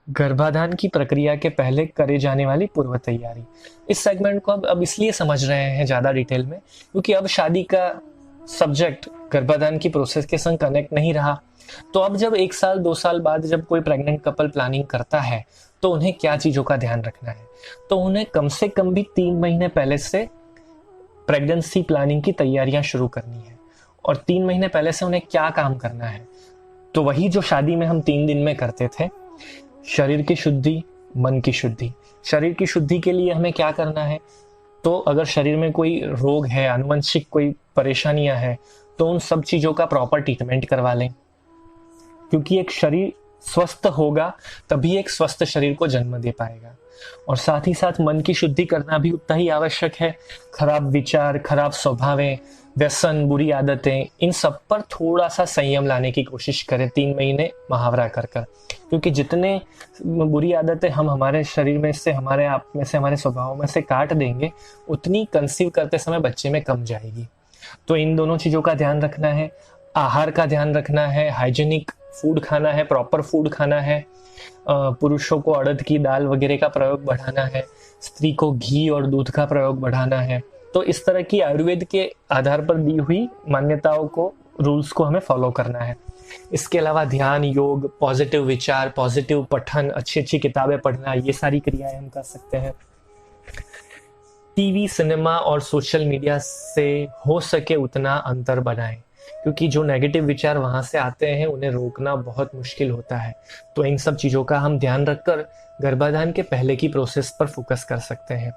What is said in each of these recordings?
गर्भाधान की प्रक्रिया के पहले करे जाने वाली पूर्व तैयारी। इस सेगमेंट को अब इसलिए समझ रहे हैं ज़्यादा डिटेल में क्योंकि अब शादी का सब्जेक्ट गर्भाधान की प्रोसेस के संग कनेक्ट नहीं रहा। तो अब जब 1 साल 2 साल बाद जब कोई प्रेग्नेंट कपल प्लानिंग करता है तो उन्हें क्या चीज़ों का ध्यान रखना है, तो उन्हें कम से कम भी 3 महीने पहले से प्रेगनेंसी प्लानिंग की तैयारियां शुरू करनी है। और 3 महीने पहले से उन्हें क्या काम करना है, तो वही जो शादी में हम 3 दिन में करते थे, शरीर की शुद्धि, मन की शुद्धि। शरीर की शुद्धि के लिए हमें क्या करना है, तो अगर शरीर में कोई रोग है, आनुवंशिक कोई परेशानियां हैं, तो उन सब चीज़ों का प्रॉपर ट्रीटमेंट करवा लें, क्योंकि एक शरीर स्वस्थ होगा तभी एक स्वस्थ शरीर को जन्म दे पाएगा। और साथ ही साथ मन की शुद्धि करना भी उतना ही आवश्यक है। खराब विचार, खराब स्वभावें, व्यसन, बुरी आदतें, इन सब पर थोड़ा सा संयम लाने की कोशिश करें 3 महीने मुहावरा कर कर, क्योंकि जितने बुरी आदतें हम हमारे शरीर में से, हमारे आप में से, हमारे स्वभाव में से काट देंगे, उतनी कंसीव करते समय बच्चे में कम जाएगी। तो इन दोनों चीज़ों का ध्यान रखना है। आहार का ध्यान रखना है, हाइजीनिक फूड खाना है, प्रॉपर फूड खाना है। पुरुषों को अड़द की दाल वगैरह का प्रयोग बढ़ाना है, स्त्री को घी और दूध का प्रयोग बढ़ाना है। तो इस तरह की आयुर्वेद के आधार पर दी हुई मान्यताओं को, रूल्स को हमें फॉलो करना है। इसके अलावा ध्यान, योग, पॉजिटिव विचार, पॉजिटिव पठन, अच्छी अच्छी किताबें पढ़ना, ये सारी क्रियाएं हम कर सकते हैं। टीवी, सिनेमा और सोशल मीडिया से हो सके उतना अंतर बनाएं, क्योंकि जो नेगेटिव विचार वहां से आते हैं उन्हें रोकना बहुत मुश्किल होता है। तो इन सब चीज़ों का हम ध्यान रखकर गर्भाधान के पहले की प्रोसेस पर फोकस कर सकते हैं।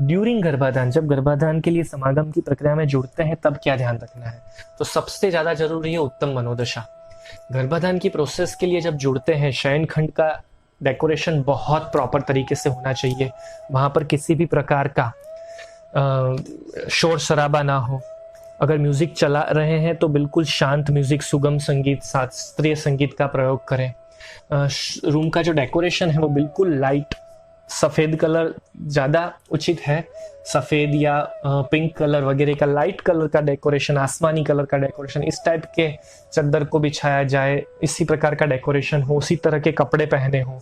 ड्यूरिंग गर्भाधान, जब गर्भाधान के लिए समागम की प्रक्रिया में जुड़ते हैं तब क्या ध्यान रखना है, तो सबसे ज़्यादा जरूरी है उत्तम मनोदशा। गर्भाधान की प्रोसेस के लिए जब जुड़ते हैं, शयन खंड का डेकोरेशन बहुत प्रॉपर तरीके से होना चाहिए। वहाँ पर किसी भी प्रकार का शोर शराबा ना हो। अगर म्यूजिक चला रहे हैं तो बिल्कुल शांत म्यूजिक, सुगम संगीत, शास्त्रीय संगीत का प्रयोग करें। रूम का जो डेकोरेशन है वो बिल्कुल लाइट, सफ़ेद कलर ज़्यादा उचित है। सफ़ेद या पिंक कलर वगैरह का, लाइट कलर का डेकोरेशन, आसमानी कलर का डेकोरेशन, इस टाइप के चादर को बिछाया जाए, इसी प्रकार का डेकोरेशन हो, उसी तरह के कपड़े पहने हों,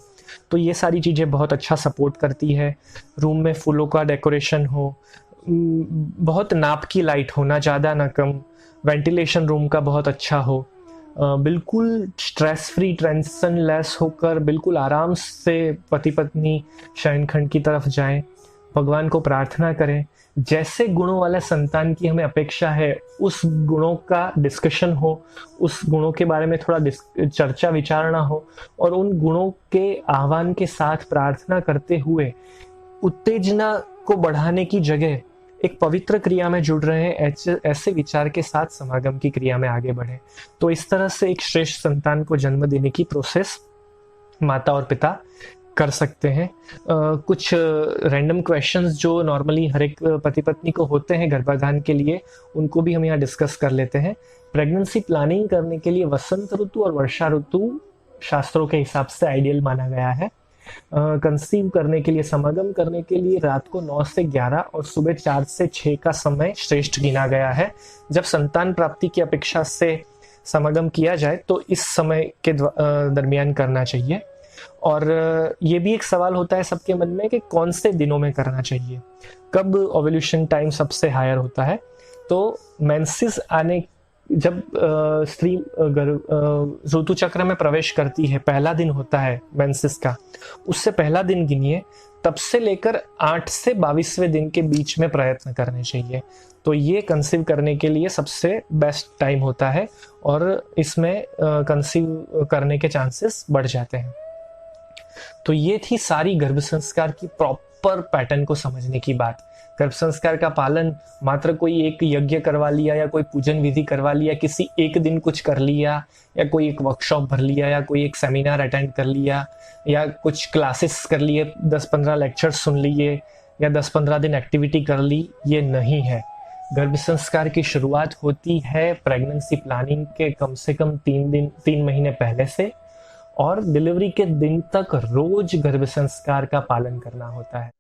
तो ये सारी चीज़ें बहुत अच्छा सपोर्ट करती है। रूम में फूलों का डेकोरेशन हो, बहुत नाप की लाइट हो, ना ज़्यादा ना कम। वेंटिलेशन रूम का बहुत अच्छा हो, बिल्कुल स्ट्रेस फ्री, टेंशन लेस होकर बिल्कुल आराम से पति पत्नी शयनखंड की तरफ जाएं। भगवान को प्रार्थना करें, जैसे गुणों वाले संतान की हमें अपेक्षा है उस गुणों का डिस्कशन हो, उस गुणों के बारे में थोड़ा चर्चा विचारणा हो, और उन गुणों के आह्वान के साथ प्रार्थना करते हुए उत्तेजना को बढ़ाने की जगह एक पवित्र क्रिया में जुड़ रहे हैं, ऐसे विचार के साथ समागम की क्रिया में आगे बढ़े। तो इस तरह से एक श्रेष्ठ संतान को जन्म देने की प्रोसेस माता और पिता कर सकते हैं। कुछ रैंडम क्वेश्चंस जो नॉर्मली हर एक पति पत्नी को होते हैं गर्भाधान के लिए, उनको भी हम यहाँ डिस्कस कर लेते हैं। प्रेगनेंसी प्लानिंग करने के लिए वसंत ऋतु और वर्षा ऋतु शास्त्रों के हिसाब से आइडियल माना गया है। कंसीव करने के लिए, समागम करने के लिए रात को 9 से 11 और सुबह 4 से 6 का समय श्रेष्ठ गिना गया है। जब संतान प्राप्ति की अपेक्षा से समागम किया जाए तो इस समय के दरमियान करना चाहिए। और ये भी एक सवाल होता है सबके मन में कि कौन से दिनों में करना चाहिए, कब ओव्यूलेशन टाइम सबसे हायर होता है। तो मेंसेस आने, जब स्त्री ऋतु चक्र में प्रवेश करती है, पहला दिन होता है मेंसेस का, उससे पहला दिन गिनिए, तब से लेकर 8 से 22वें दिन के बीच में प्रयत्न करने चाहिए। तो ये कंसीव करने के लिए सबसे बेस्ट टाइम होता है और इसमें कंसीव करने के चांसेस बढ़ जाते हैं। तो ये थी सारी गर्भ संस्कार की प्रॉपर पैटर्न को समझने की बात। गर्भ संस्कार का पालन मात्र कोई एक यज्ञ करवा लिया या कोई पूजन विधि करवा लिया, किसी एक दिन कुछ कर लिया, या कोई एक वर्कशॉप भर लिया, या कोई एक सेमिनार अटेंड कर लिया, या कुछ क्लासेस कर लिए, 10-15 लेक्चर्स सुन लिए, या 10-15 दिन एक्टिविटी कर ली, ये नहीं है। गर्भ संस्कार की शुरुआत होती है प्रेगनेंसी प्लानिंग के कम से कम 3 महीने पहले से, और डिलीवरी के दिन तक रोज गर्भ संस्कार का पालन करना होता है।